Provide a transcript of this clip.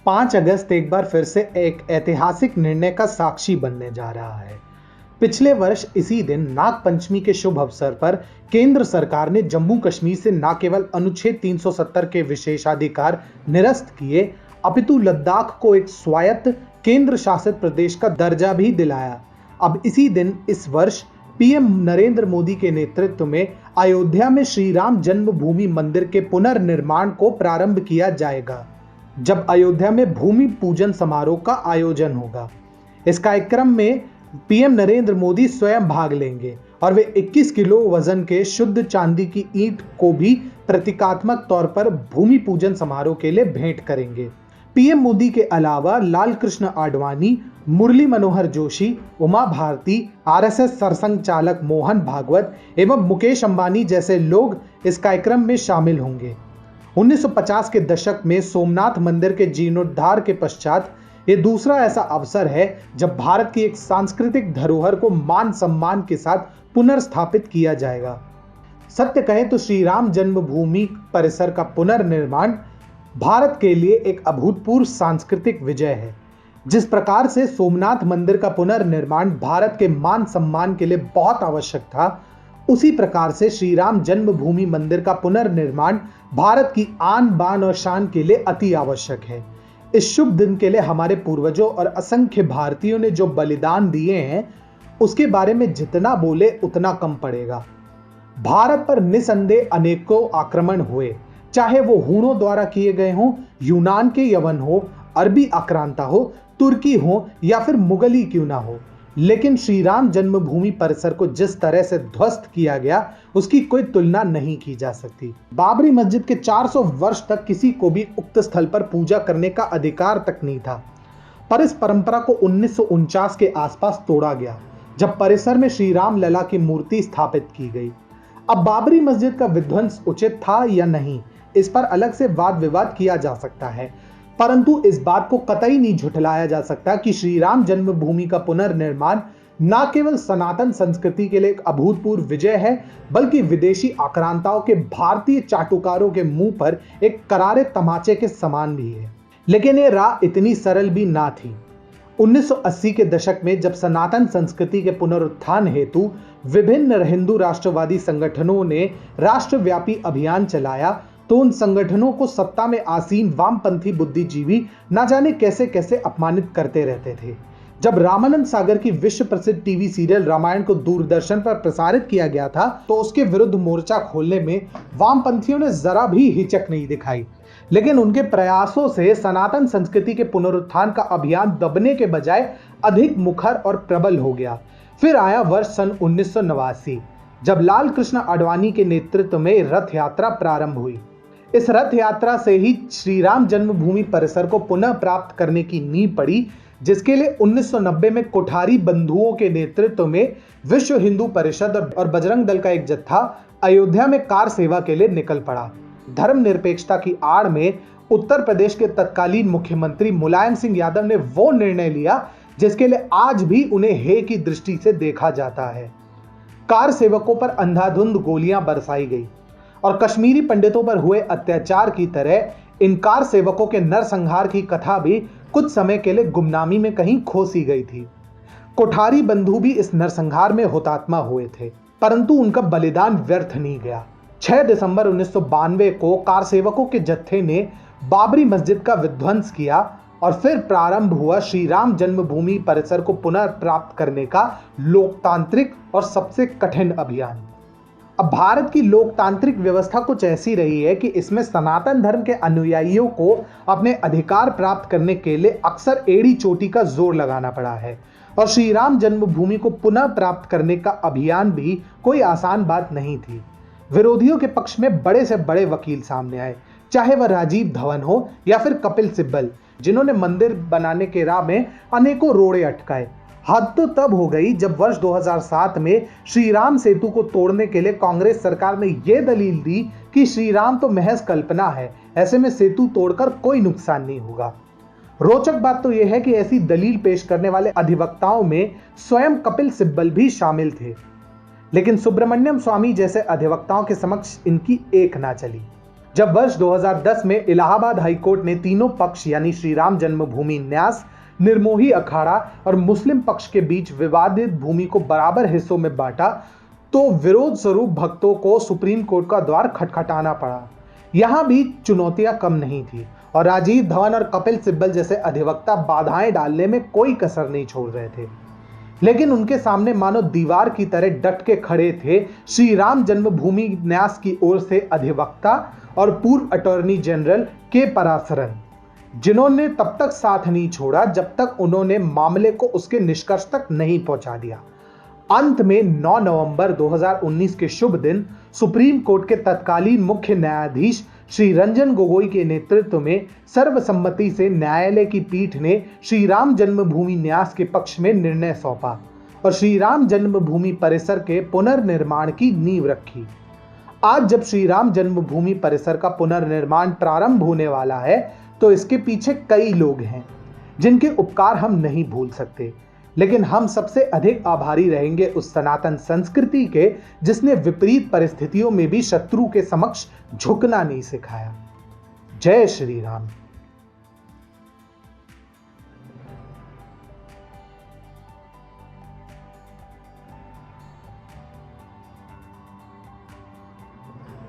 5 अगस्त एक बार फिर से एक ऐतिहासिक निर्णय का साक्षी बनने जा रहा है। पिछले वर्ष इसी दिन नाग पंचमी के शुभ अवसर पर केंद्र सरकार ने जम्मू कश्मीर से न केवल अनुच्छेद 370 के विशेषाधिकार निरस्त किए, अपितु लद्दाख को एक स्वायत्त केंद्र शासित प्रदेश का दर्जा भी दिलाया। अब इसी दिन इस वर्ष पीएम नरेंद्र मोदी के नेतृत्व में अयोध्या में श्री राम जन्मभूमि मंदिर के पुनर्निर्माण को प्रारंभ किया जाएगा, जब अयोध्या में भूमि पूजन समारोह का आयोजन होगा। इस कार्यक्रम में पीएम नरेंद्र मोदी स्वयं भाग लेंगे और वे 21 किलो वजन के शुद्ध चांदी की ईंट को भी प्रतीकात्मक तौर पर भूमि पूजन समारोह के लिए भेंट करेंगे। पीएम मोदी के अलावा लाल कृष्ण आडवाणी, मुरली मनोहर जोशी, उमा भारती, आरएसएस सरसंघ चालक मोहन भागवत एवं मुकेश अंबानी जैसे लोग इस कार्यक्रम में शामिल होंगे। 1950 के दशक में सोमनाथ मंदिर के जीर्णोद्धार के पश्चात ये दूसरा ऐसा अवसर है जब भारत की एक सांस्कृतिक धरोहर को मान सम्मान के साथ पुनर्स्थापित किया जाएगा। सत्य कहें तो श्री राम जन्मभूमि परिसर का पुनर्निर्माण भारत के लिए एक अभूतपूर्व सांस्कृतिक विजय है। जिस प्रकार से सोमनाथ मंदिर का पुनर्निर्माण भारत के मान सम्मान के लिए बहुत आवश्यक था, उसी प्रकार से श्री राम जन्मभूमि मंदिर का पुनर्निर्माण भारत की आन बान और शान के लिए अति आवश्यक है। इस शुभ दिन के लिए हमारे पूर्वजों और असंख्य भारतीयों ने जो बलिदान दिए हैं, उसके बारे में जितना बोले उतना कम पड़ेगा। भारत पर निसंदेह अनेकों आक्रमण हुए, चाहे वो हूणों द्वारा किए गए हों, यूनान के यवन हो, अरबी आक्रांता हो, तुर्की हो या फिर मुगली क्यों ना हो, लेकिन श्री राम जन्मभूमि परिसर को जिस तरह से ध्वस्त किया गया, उसकी कोई तुलना नहीं की जा सकती। बाबरी मस्जिद के 400 वर्ष तक किसी को भी उक्त स्थल पर पूजा करने का अधिकार तक नहीं था, पर इस परंपरा को 1949 के आसपास तोड़ा गया, जब परिसर में श्री राम लला की मूर्ति स्थापित की गई। अब बाबरी मस्जिद का विध्वंस उचित था या नहीं, इस पर अलग से वाद विवाद किया जा सकता है, परंतु इस बात को कतई नहीं झुठलाया जा सकता कि श्री राम जन्मभूमि का पुनर्निर्माण न केवल सनातन संस्कृति के लिए एक अभूतपूर्व विजय है, बल्कि विदेशी आक्रांताओं के भारतीय चाटुकारों के मुंह पर एक करारे तमाचे के समान भी है। लेकिन ये राह इतनी सरल भी ना थी। 1980 के दशक में जब सनातन संस्कृति के पुनरुत्थान हेतु विभिन्न हिंदू राष्ट्रवादी संगठनों ने राष्ट्रव्यापी अभियान चलाया, तो उन संगठनों को सत्ता में आसीन वामपंथी बुद्धिजीवी न जाने कैसे कैसे अपमानित करते रहते थे। जब रामानंद सागर की विश्व प्रसिद्ध टीवी सीरियल रामायण को दूरदर्शन पर प्रसारित किया गया था, तो उसके विरुद्ध मोर्चा खोलने में वामपंथियों ने जरा भी हिचक नहीं दिखाई। लेकिन उनके प्रयासों से सनातन संस्कृति के पुनरुत्थान का अभियान दबने के बजाय अधिक मुखर और प्रबल हो गया। फिर आया वर्ष सन 1989, जब लाल कृष्ण आडवाणी के नेतृत्व में रथ यात्रा प्रारंभ हुई। इस रथ यात्रा से ही श्री राम जन्मभूमि परिसर को पुनः प्राप्त करने की नींव पड़ी, जिसके लिए 1990 में कोठारी बंधुओं के नेतृत्व में विश्व हिंदू परिषद और बजरंग दल का एक जत्था अयोध्या में कार सेवा के लिए निकल पड़ा। धर्मनिरपेक्षता की आड़ में उत्तर प्रदेश के तत्कालीन मुख्यमंत्री मुलायम सिंह यादव ने वो निर्णय लिया जिसके लिए आज भी उन्हें हे की दृष्टि से देखा जाता है। कार सेवकों पर अंधाधुंध गोलियां बरसाई गई और कश्मीरी पंडितों पर हुए अत्याचार की तरह इन कार सेवकों के नरसंहार की कथा भी कुछ समय के लिए गुमनामी में कहीं खो सी गई थी। कोठारी बंधु भी इस नरसंहार में हुतात्मा हुए थे, परंतु उनका बलिदान व्यर्थ नहीं गया। 6 दिसंबर 1992 को कार सेवकों के जत्थे ने बाबरी मस्जिद का विध्वंस किया और फिर प्रारंभ हुआ श्री राम जन्मभूमि परिसर को पुनः प्राप्त करने का लोकतांत्रिक और सबसे कठिन अभियान। अब भारत की लोकतांत्रिक व्यवस्था कुछ ऐसी रही है कि इसमें सनातन धर्म के अनुयायियों को अपने अधिकार प्राप्त करने के लिए अक्सर एड़ी चोटी का जोर लगाना पड़ा है, और श्री राम जन्मभूमि को पुनः प्राप्त करने का अभियान भी कोई आसान बात नहीं थी। विरोधियों के पक्ष में बड़े से बड़े वकील सामने आए, चाहे वह राजीव धवन हो या फिर कपिल सिब्बल, जिन्होंने मंदिर बनाने के राह में अनेकों रोड़े अटकाए। हद तो तब हो गई जब वर्ष 2007 में श्री राम सेतु को तोड़ने के लिए कांग्रेस सरकार ने यह दलील दी कि श्री राम तो महज कल्पना है, ऐसे में सेतु तोड़कर कोई नुकसान नहीं होगा। रोचक बात तो यह है कि ऐसी दलील पेश करने वाले अधिवक्ताओं में स्वयं कपिल सिब्बल भी शामिल थे, लेकिन सुब्रमण्यम स्वामी जैसे अधिवक्ताओं के समक्ष इनकी एक ना चली। जब वर्ष 2010 में इलाहाबाद हाईकोर्ट ने तीनों पक्ष यानी श्री राम जन्मभूमि न्यास, निर्मोही अखाड़ा और मुस्लिम पक्ष के बीच विवादित भूमि को बराबर हिस्सों में बांटा, तो विरोध स्वरूप भक्तों को सुप्रीम कोर्ट का द्वार खटखटाना पड़ा। यहां भी चुनौतियां कम नहीं थी और राजीव धवन और कपिल सिब्बल जैसे अधिवक्ता बाधाएं डालने में कोई कसर नहीं छोड़ रहे थे, लेकिन उनके सामने मानो दीवार की तरह डट के खड़े थे श्री राम जन्मभूमि न्यास की ओर से अधिवक्ता और पूर्व अटॉर्नी जनरल के पराशरन, जिन्होंने तब तक साथ नहीं छोड़ा जब तक उन्होंने मामले को उसके निष्कर्ष तक नहीं पहुंचा दिया। अंत में 9 नवंबर 2019 के शुभ दिन सुप्रीम कोर्ट के तत्कालीन मुख्य न्यायाधीश श्री रंजन गोगोई के नेतृत्व में सर्वसम्मति से न्यायालय की पीठ ने श्री राम जन्मभूमि न्यास के पक्ष में निर्णय सौंपा और श्री राम जन्मभूमि परिसर के पुनर्निर्माण की नींव रखी। आज जब श्री राम जन्मभूमि परिसर का पुनर्निर्माण प्रारंभ होने वाला है, तो इसके पीछे कई लोग हैं जिनके उपकार हम नहीं भूल सकते, लेकिन हम सबसे अधिक आभारी रहेंगे उस सनातन संस्कृति के जिसने विपरीत परिस्थितियों में भी शत्रु के समक्ष झुकना नहीं सिखाया। जय श्री राम।